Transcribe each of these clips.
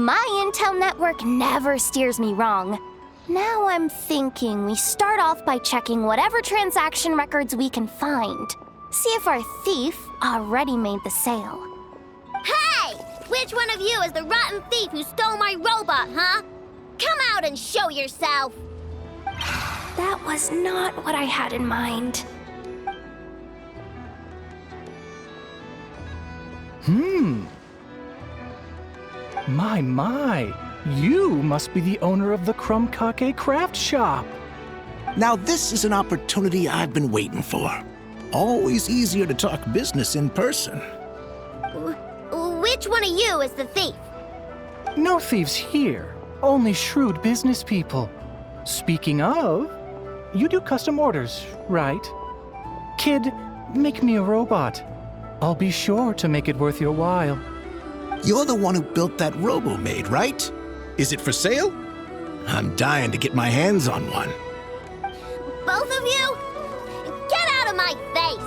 My intel network never steers me wrong. Now I'm thinking we start off by checking whatever transaction records we can find. See if our thief already made the sale. Hey! Which one of you is the rotten thief who stole my robot, huh? Come out and show yourself! That was not what I had in mind. My, you must be the owner of the Crumb-Kake craft shop. Now this is an opportunity I've been waiting for. Always easier to talk business in person. Which one of you is the thief? No thieves here, only shrewd business people. Speaking of, you do custom orders, right? Kid, make me a robot. I'll be sure to make it worth your while. You're the one who built that robo-maid, right? Is it for sale? I'm dying to get my hands on one. Both of you? Get out of my face!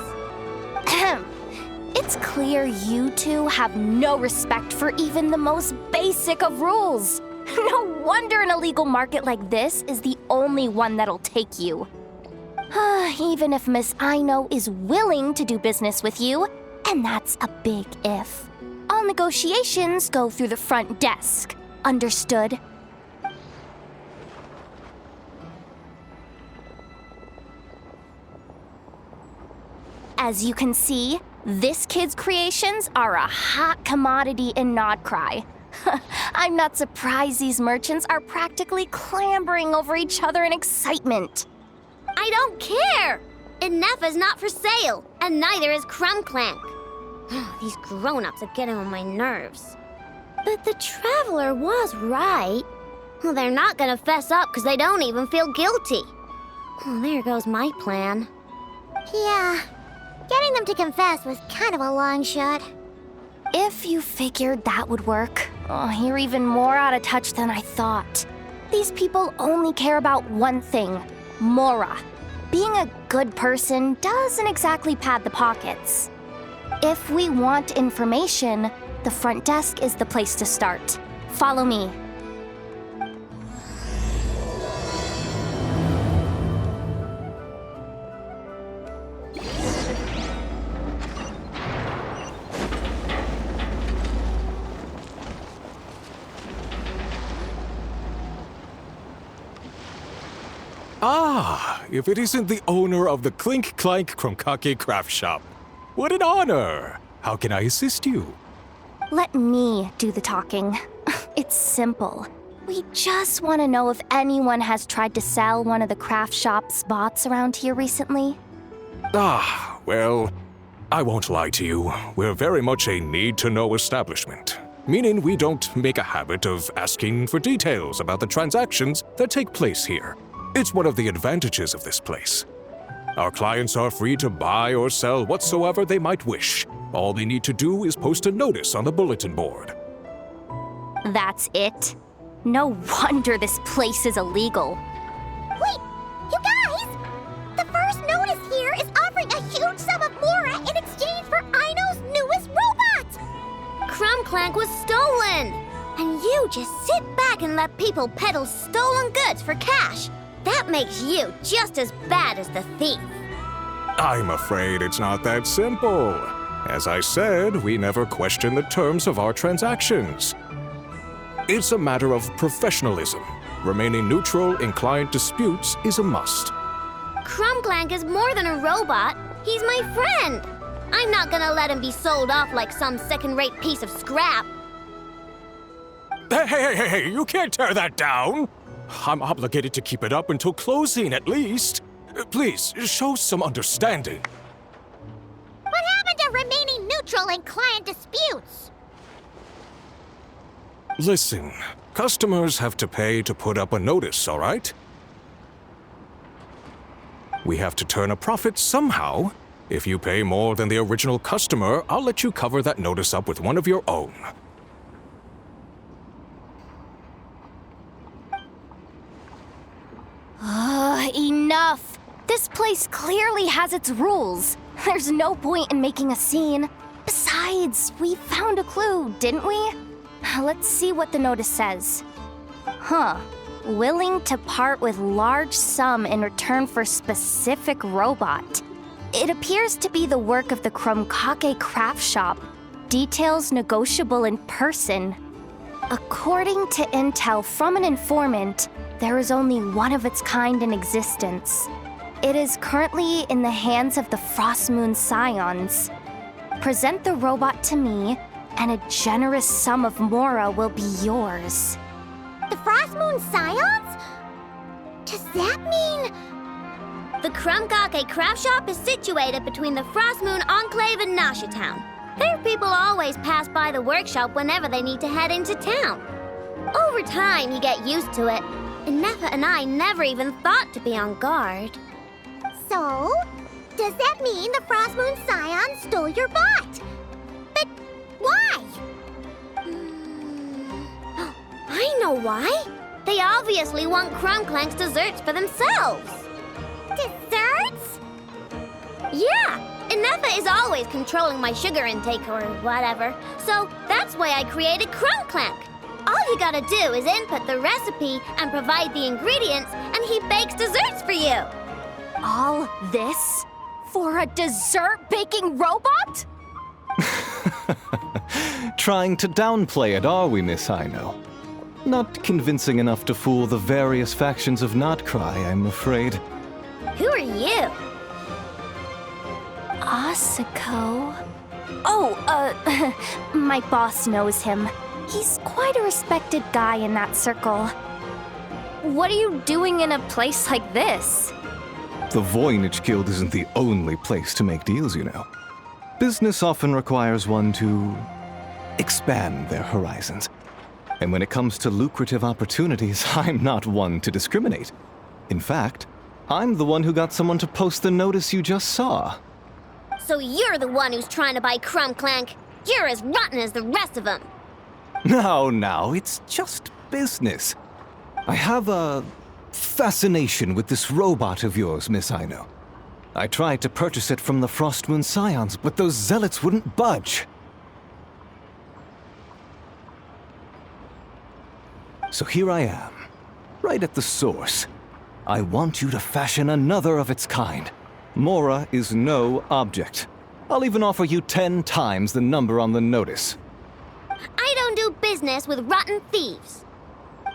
It's clear you two have no respect for even the most basic of rules. No wonder an illegal market like this is the only one that'll take you. Even if Miss Aino is willing to do business with you, and that's a big if. All negotiations go through the front desk. Understood? As you can see, this kid's creations are a hot commodity in Nod-Krai. I'm not surprised these merchants are practically clambering over each other in excitement. I don't care! Inef is not for sale, and neither is Crumb-Clank. These grown-ups are getting on my nerves. But the Traveler was right. Well, they're not gonna fess up because they don't even feel guilty. Well, there goes my plan. Yeah, getting them to confess was kind of a long shot. If you figured that would work, you're even more out of touch than I thought. These people only care about one thing, Mora. Being a good person doesn't exactly pad the pockets. If we want information, the front desk is the place to start. Follow me. Ah, if it isn't the owner of the Clink-Clank Crumb-Kake craft shop. What an honor! How can I assist you? Let me do the talking. It's simple. We just want to know if anyone has tried to sell one of the craft shop's bots around here recently. Ah, well, I won't lie to you. We're very much a need-to-know establishment, meaning we don't make a habit of asking for details about the transactions that take place here. It's one of the advantages of this place. Our clients are free to buy or sell whatsoever they might wish. All they need to do is post a notice on the bulletin board. That's it? No wonder this place is illegal. Wait, you guys! The first notice here is offering a huge sum of Mora in exchange for Aino's newest robot! Crumb-Clank was stolen! And you just sit back and let people peddle stolen goods for cash. That makes you just as bad as the thief. I'm afraid it's not that simple. As I said, we never question the terms of our transactions. It's a matter of professionalism. Remaining neutral in client disputes is a must. Crumb-Clank is more than a robot. He's my friend. I'm not gonna let him be sold off like some second-rate piece of scrap. Hey, you can't tear that down! I'm obligated to keep it up until closing, at least. Please, show some understanding. What happened to remaining neutral in client disputes? Listen, customers have to pay to put up a notice, all right? We have to turn a profit somehow. If you pay more than the original customer, I'll let you cover that notice up with one of your own. Enough! This place clearly has its rules. There's no point in making a scene. Besides, we found a clue, didn't we? Let's see what the notice says. Huh. Willing to part with large sum in return for specific robot. It appears to be the work of the Nod-Krai craft shop. Details negotiable in person. According to intel from an informant, there is only one of its kind in existence. It is currently in the hands of the Frost Moon Scions. Present the robot to me, and a generous sum of Mora will be yours. The Frost Moon Scions? Does that mean... The Nod-Krai craft shop is situated between the Frost Moon Enclave and Nasha Town. Their people always pass by the workshop whenever they need to head into town. Over time, you get used to it, and Nefa and I never even thought to be on guard. So, does that mean the Frost Moon Scion stole your bot? But why? I know why. They obviously want Clank's desserts for themselves. Desserts? Yeah, and Nefa is always controlling my sugar intake or whatever, so that's why I created Clank. All you gotta do is input the recipe and provide the ingredients, and he bakes desserts for you. All this for a dessert baking robot? Trying to downplay it, are we, Miss Aino? Not convincing enough to fool the various factions of Nod-Krai, I'm afraid. Who are you? Asako? Oh, my boss knows him. He's quite a respected guy in that circle. What are you doing in a place like this? The Voynich Guild isn't the only place to make deals, you know. Business often requires one to expand their horizons. And when it comes to lucrative opportunities, I'm not one to discriminate. In fact, I'm the one who got someone to post the notice you just saw. So you're the one who's trying to buy Clank. You're as rotten as the rest of them. Now, it's just business. I have a fascination with this robot of yours, Miss Aino. I tried to purchase it from the Frost Moon Scions, but those zealots wouldn't budge. So here I am, right at the source. I want you to fashion another of its kind. Mora is no object. I'll even offer you 10 times the number on the notice. I don't do business with rotten thieves.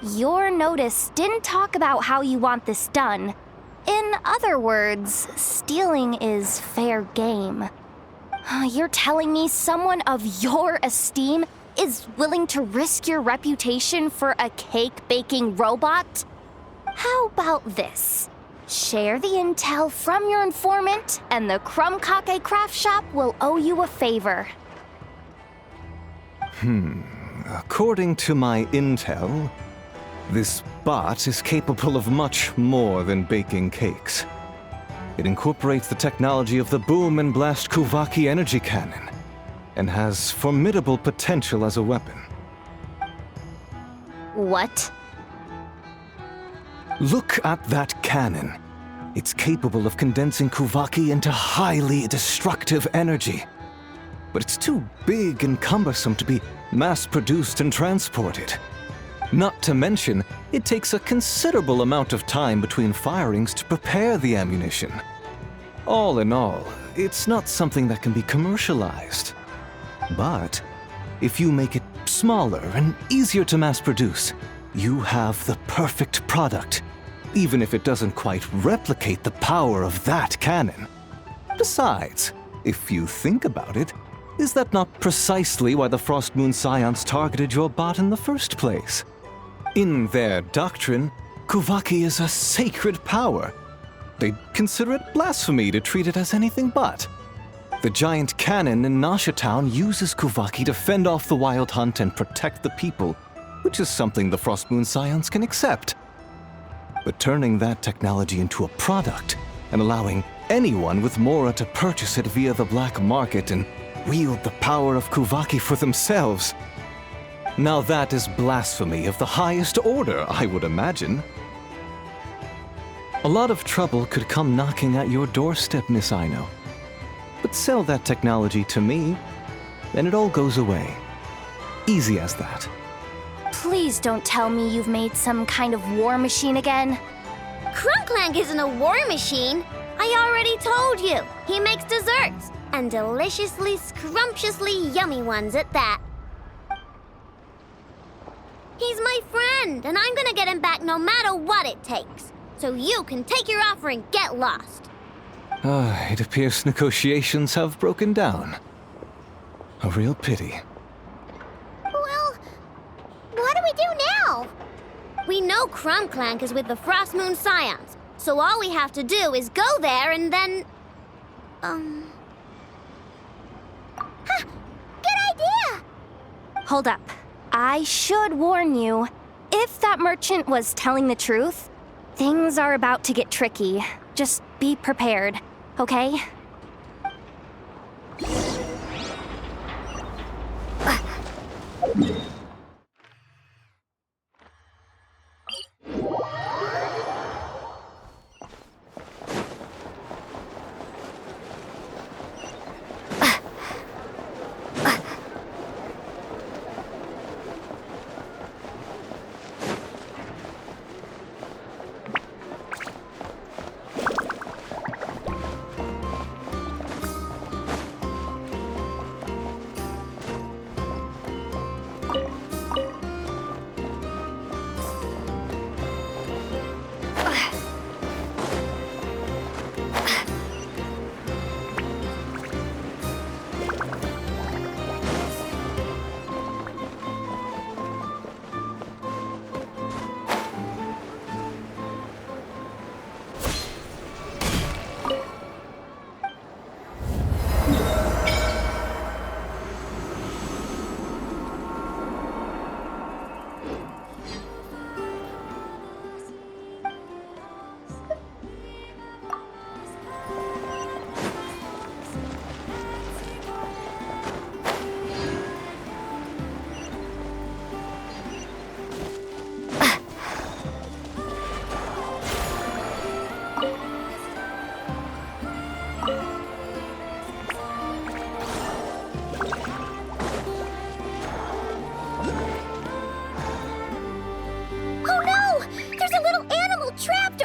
Your notice didn't talk about how you want this done. In other words, stealing is fair game. You're telling me someone of your esteem is willing to risk your reputation for a cake-baking robot? How about this? Share the intel from your informant, and the Nod-Krai craft shop will owe you a favor. According to my intel, this bot is capable of much more than baking cakes. It incorporates the technology of the boom and blast Kuvaki energy cannon, and has formidable potential as a weapon. What? Look at that cannon. It's capable of condensing Kuvaki into highly destructive energy. But it's too big and cumbersome to be mass-produced and transported. Not to mention, it takes a considerable amount of time between firings to prepare the ammunition. All in all, it's not something that can be commercialized. But if you make it smaller and easier to mass-produce, you have the perfect product, even if it doesn't quite replicate the power of that cannon. Besides, if you think about it, is that not precisely why the Frost Moon Scions targeted your bot in the first place? In their doctrine, Kuvaki is a sacred power. They'd consider it blasphemy to treat it as anything but. The giant cannon in Nasha Town uses Kuvaki to fend off the Wild Hunt and protect the people, which is something the Frost Moon Scions can accept. But turning that technology into a product and allowing anyone with Mora to purchase it via the black market and wield the power of Kuvaki for themselves. Now that is blasphemy of the highest order, I would imagine. A lot of trouble could come knocking at your doorstep, Miss Aino. But sell that technology to me, and it all goes away. Easy as that. Please don't tell me you've made some kind of war machine again. Crunklank isn't a war machine. I already told you. He makes desserts, and deliciously, scrumptiously yummy ones at that. He's my friend, and I'm gonna get him back no matter what it takes. So you can take your offer and get lost. It appears negotiations have broken down. A real pity. Well, what do we do now? We know Crunklank is with the Frost Moon Scions, so all we have to do is go there and then... Good idea! Hold up. I should warn you. If that merchant was telling the truth, things are about to get tricky. Just be prepared, okay?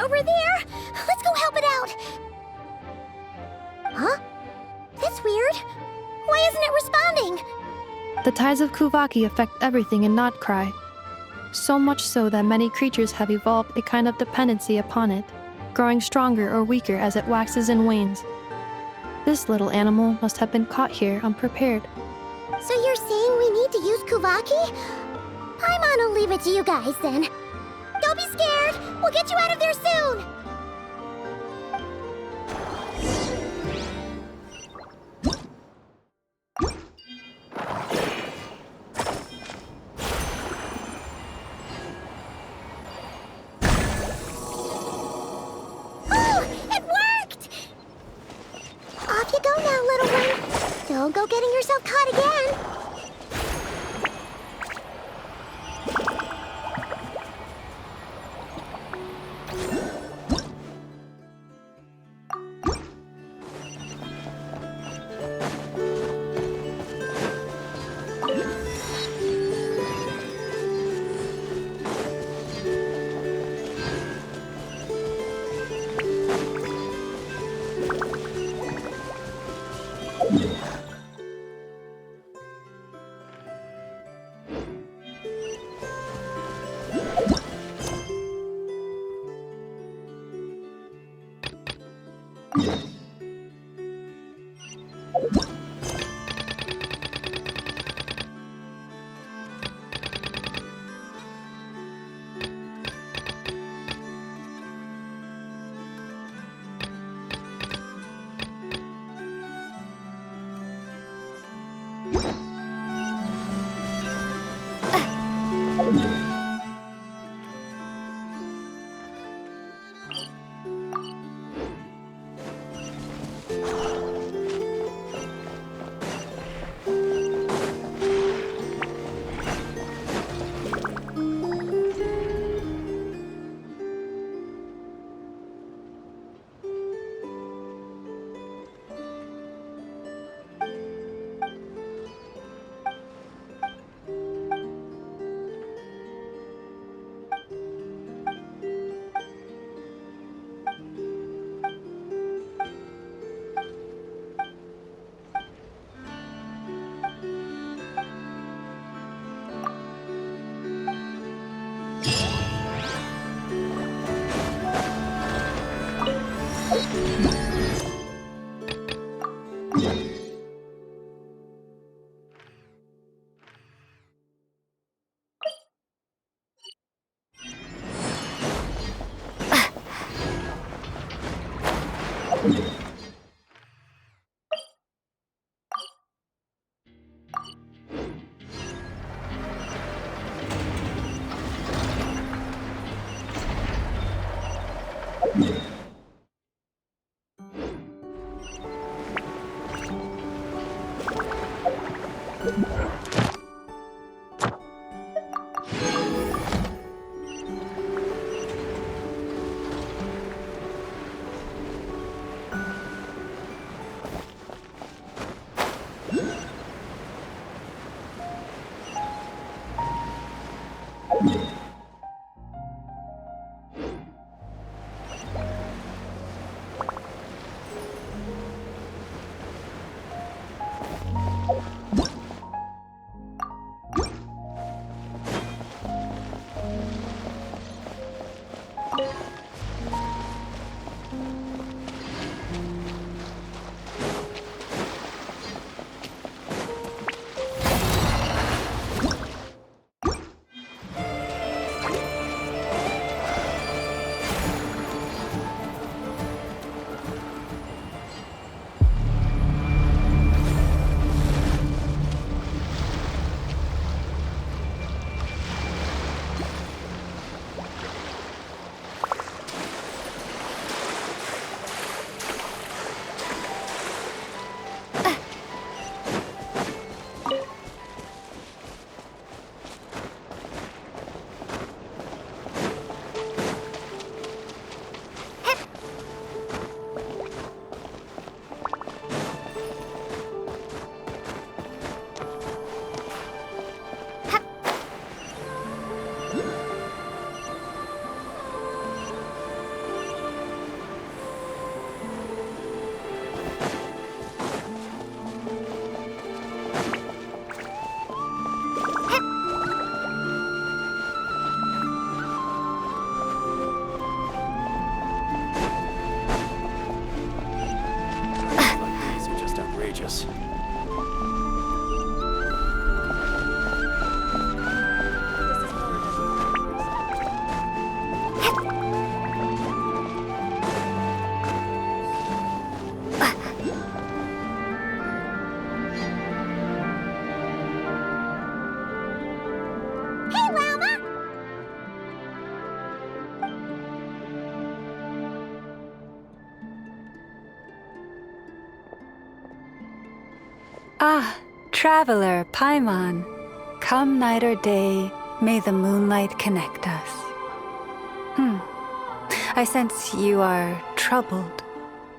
over there! Let's go help it out! Huh? That's weird. Why isn't it responding? The tides of Kuvaki affect everything in Nod-Krai. So much so that many creatures have evolved a kind of dependency upon it, growing stronger or weaker as it waxes and wanes. This little animal must have been caught here unprepared. So you're saying we need to use Kuvaki? I'm gonna leave it to you guys then. Don't be scared! We'll get you out of there soon! Oh! It worked! Off you go now, little one. Don't go getting yourself caught again. Ah, traveler, Paimon. Come night or day, may the moonlight connect us. I sense you are troubled.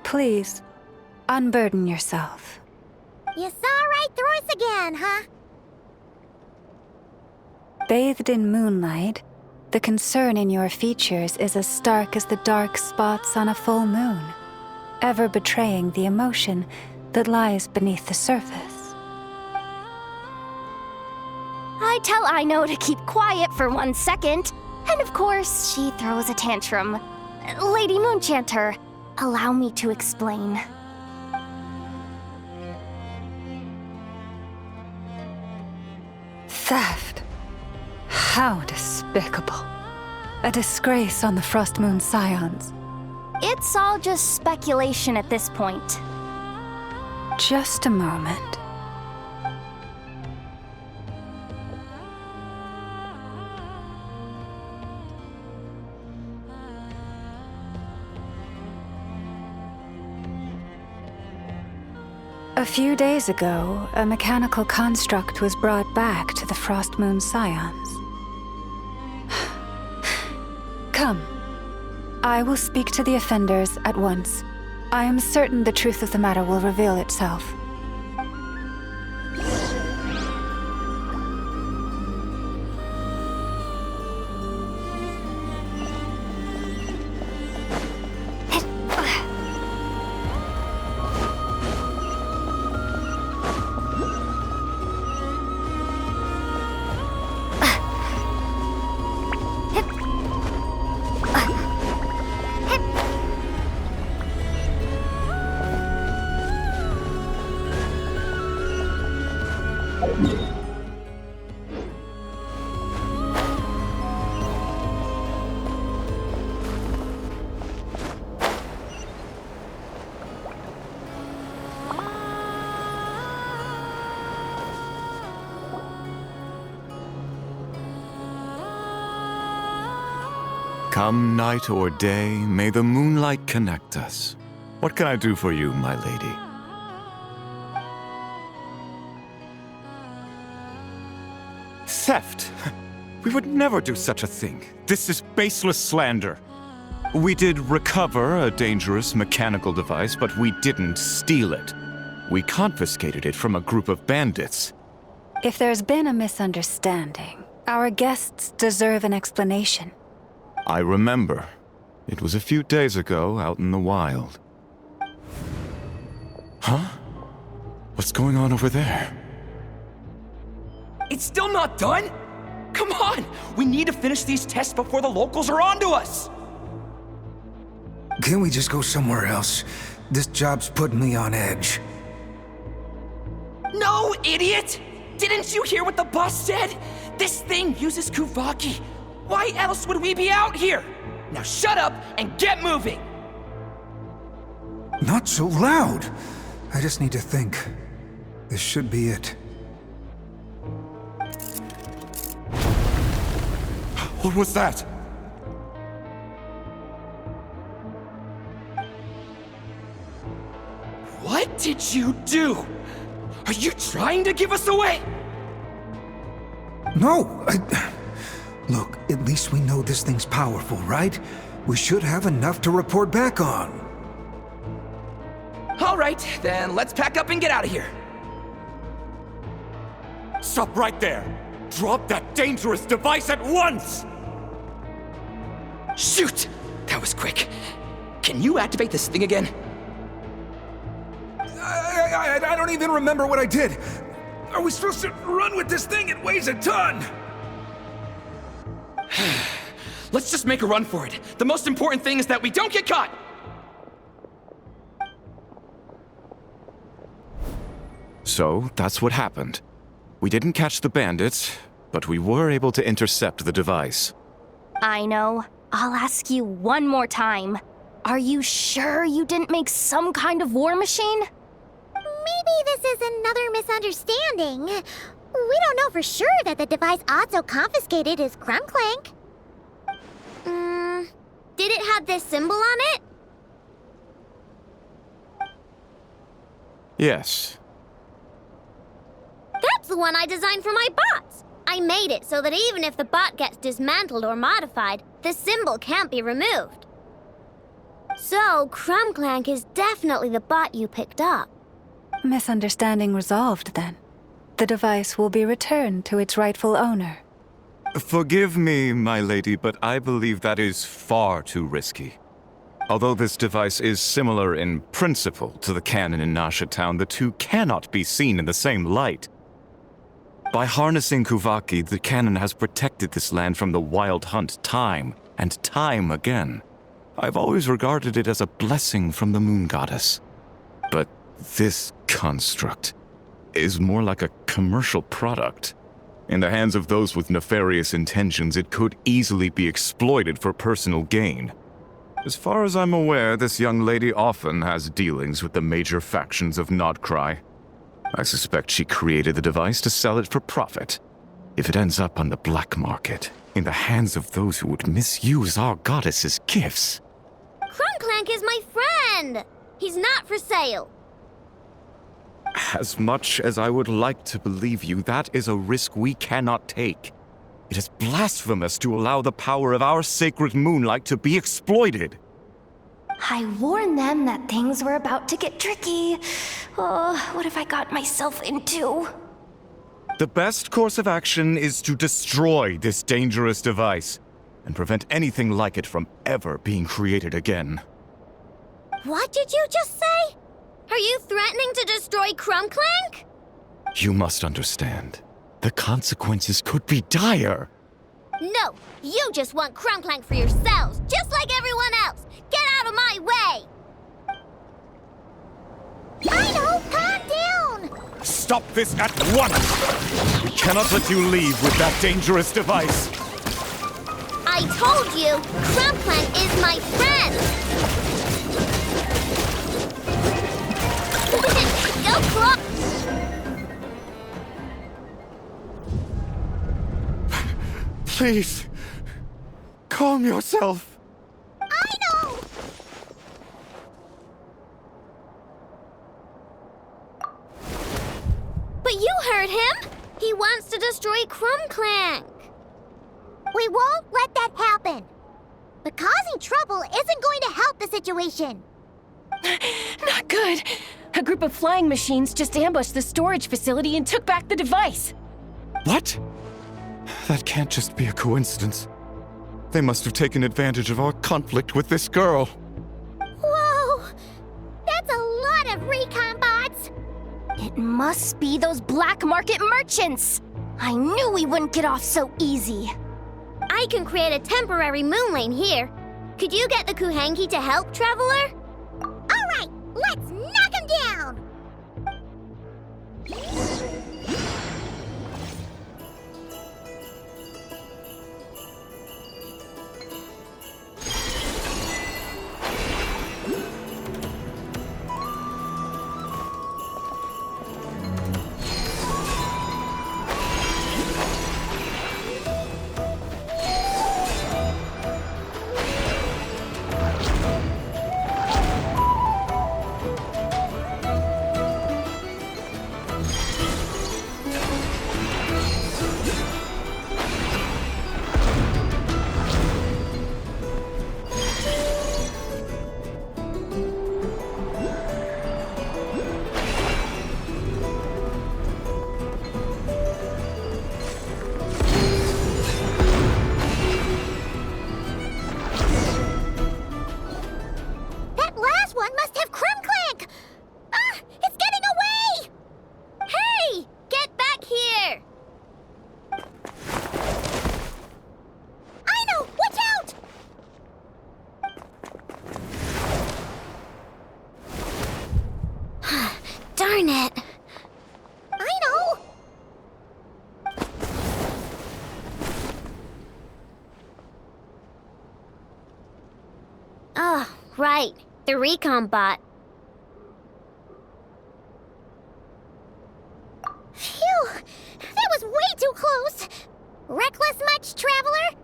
Please, unburden yourself. You saw right through us again, huh? Bathed in moonlight, the concern in your features is as stark as the dark spots on a full moon, ever betraying the emotion that lies beneath the surface. I tell Aino to keep quiet for 1 second, and of course, she throws a tantrum. Lady Moonchanter, allow me to explain. Theft. How despicable. A disgrace on the Frost Moon Scions. It's all just speculation at this point. Just a moment. A few days ago, a mechanical construct was brought back to the Frost Moon Scions. Come. I will speak to the offenders at once. I am certain the truth of the matter will reveal itself. Come night or day, may the moonlight connect us. What can I do for you, my lady? Theft! We would never do such a thing. This is baseless slander. We did recover a dangerous mechanical device, but we didn't steal it. We confiscated it from a group of bandits. If there's been a misunderstanding, our guests deserve an explanation. I remember. It was a few days ago out in the wild. Huh? What's going on over there? It's still not done? Come on! We need to finish these tests before the locals are onto us! Can't we just go somewhere else? This job's putting me on edge. No, idiot! Didn't you hear what the boss said? This thing uses Kuvaki. Why else would we be out here? Now shut up and get moving! Not so loud! I just need to think. This should be it. What was that? What did you do? Are you trying to give us away? No, Look, at least we know this thing's powerful, right? We should have enough to report back on. All right, then let's pack up and get out of here. Stop right there! Drop that dangerous device at once! Shoot! That was quick. Can you activate this thing again? I don't even remember what I did. Are we supposed to run with this thing? It weighs a ton! Let's just make a run for it. The most important thing is that we don't get caught! So, that's what happened. We didn't catch the bandits, but we were able to intercept the device. I know. I'll ask you one more time. Are you sure you didn't make some kind of war machine? Maybe this is another misunderstanding. We don't know for sure that the device Otso confiscated is Krumklank. Did it have this symbol on it? Yes. That's the one I designed for my bots. I made it so that even if the bot gets dismantled or modified, the symbol can't be removed. So, Krumklank is definitely the bot you picked up. Misunderstanding resolved, then. The device will be returned to its rightful owner. Forgive me, my lady, but I believe that is far too risky. Although this device is similar in principle to the cannon in Nasha Town, the two cannot be seen in the same light. By harnessing Kuvaki, the cannon has protected this land from the wild hunt time and time again. I've always regarded it as a blessing from the moon goddess. But this construct is more like a commercial product. In the hands of those with nefarious intentions, it could easily be exploited for personal gain. As far as I'm aware, this young lady often has dealings with the major factions of Nod-Krai. I suspect she created the device to sell it for profit. If it ends up on the black market, in the hands of those who would misuse our goddess's gifts. Krumklank is my friend! He's not for sale. As much as I would like to believe you, that is a risk we cannot take. It is blasphemous to allow the power of our sacred moonlight to be exploited. I warned them that things were about to get tricky. Oh, what have I got myself into? The best course of action is to destroy this dangerous device and prevent anything like it from ever being created again. What did you just say? Are you threatening to destroy Krumklank? You must understand. The consequences could be dire. No, you just want Krumklank for yourselves, just like everyone else. Get out of my way! I know! Calm down! Stop this at once! We cannot let you leave with that dangerous device. I told you, Krumklank is my friend! Go Krump! Please, Calm yourself. I know! But you heard him! He wants to destroy Clank. We won't let that happen. But causing trouble isn't going to help the situation. Not good. A group of flying machines just ambushed the storage facility and took back the device. What? That can't just be a coincidence. They must have taken advantage of our conflict with this girl. Whoa! That's a lot of recon bots! It must be those black market merchants! I knew we wouldn't get off so easy. I can create a temporary moon lane here. Could you get the Kuhangi to help, Traveler? Alright, let's knock him down! Darn it. I know! Oh, right. The recon bot. Phew! That was way too close! Reckless much, Traveler?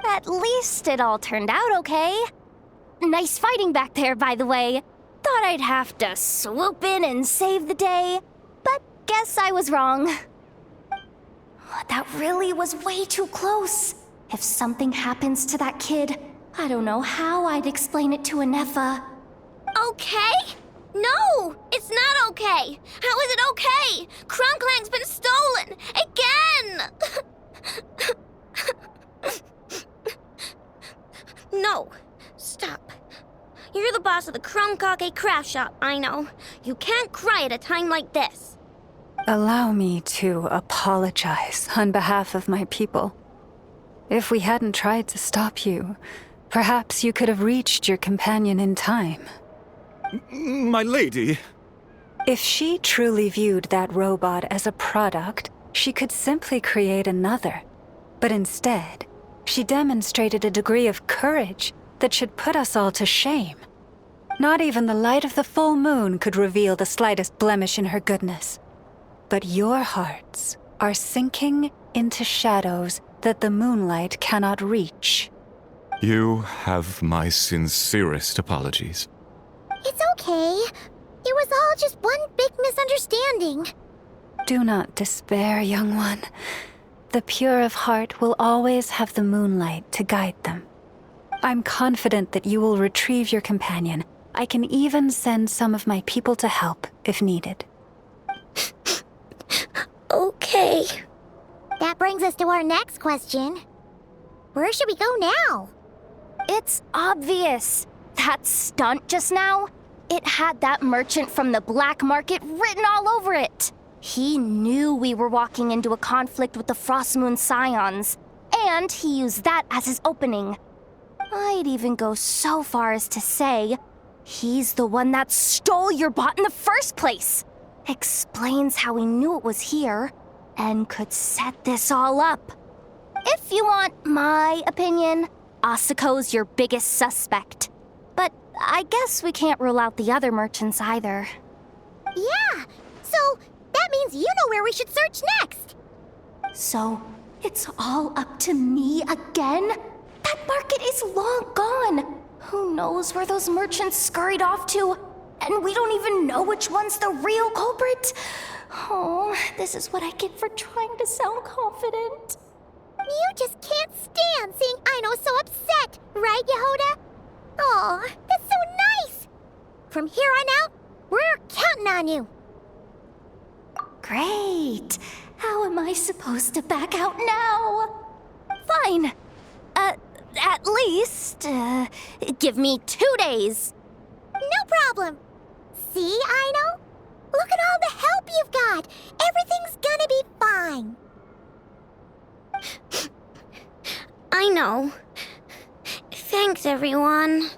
At least it all turned out okay. Nice fighting back there, by the way. Thought I'd have to swoop in and save the day, but guess I was wrong. That really was way too close. If something happens to that kid, I don't know how I'd explain it to Anefa. Okay? No, it's not okay. How is it okay? Crumclank's been stolen again. No, stop. You're the boss of the Krumkake craft shop, I know. You can't cry at a time like this. Allow me to apologize on behalf of my people. If we hadn't tried to stop you, perhaps you could have reached your companion in time. My lady. If she truly viewed that robot as a product, she could simply create another. But instead, she demonstrated a degree of courage that should put us all to shame. Not even the light of the full moon could reveal the slightest blemish in her goodness. But your hearts are sinking into shadows that the moonlight cannot reach. You have my sincerest apologies. It's okay. It was all just one big misunderstanding. Do not despair, young one. The pure of heart will always have the moonlight to guide them. I'm confident that you will retrieve your companion. I can even send some of my people to help if needed. Okay. That brings us to our next question. Where should we go now? It's obvious. That stunt just now, it had that merchant from the black market written all over it. He knew we were walking into a conflict with the Frost Moon Scions, and he used that as his opening. I'd even go so far as to say, he's the one that stole your bot in the first place. Explains how he knew it was here, and could set this all up. If you want my opinion, Asuko's your biggest suspect. But I guess we can't rule out the other merchants either. Yeah, so that means you know where we should search next. So, it's all up to me again? That market is long gone. Who knows where those merchants scurried off to? And we don't even know which one's the real culprit. Oh, this is what I get for trying to sound confident. You just can't stand seeing Aino so upset, right, Yehoda? Aw, that's so nice! From here on out, we're counting on you. Great. How am I supposed to back out now? Fine. At least, give me 2 days. No problem. See, Aino? Look at all the help you've got. Everything's gonna be fine. I know. Thanks, everyone.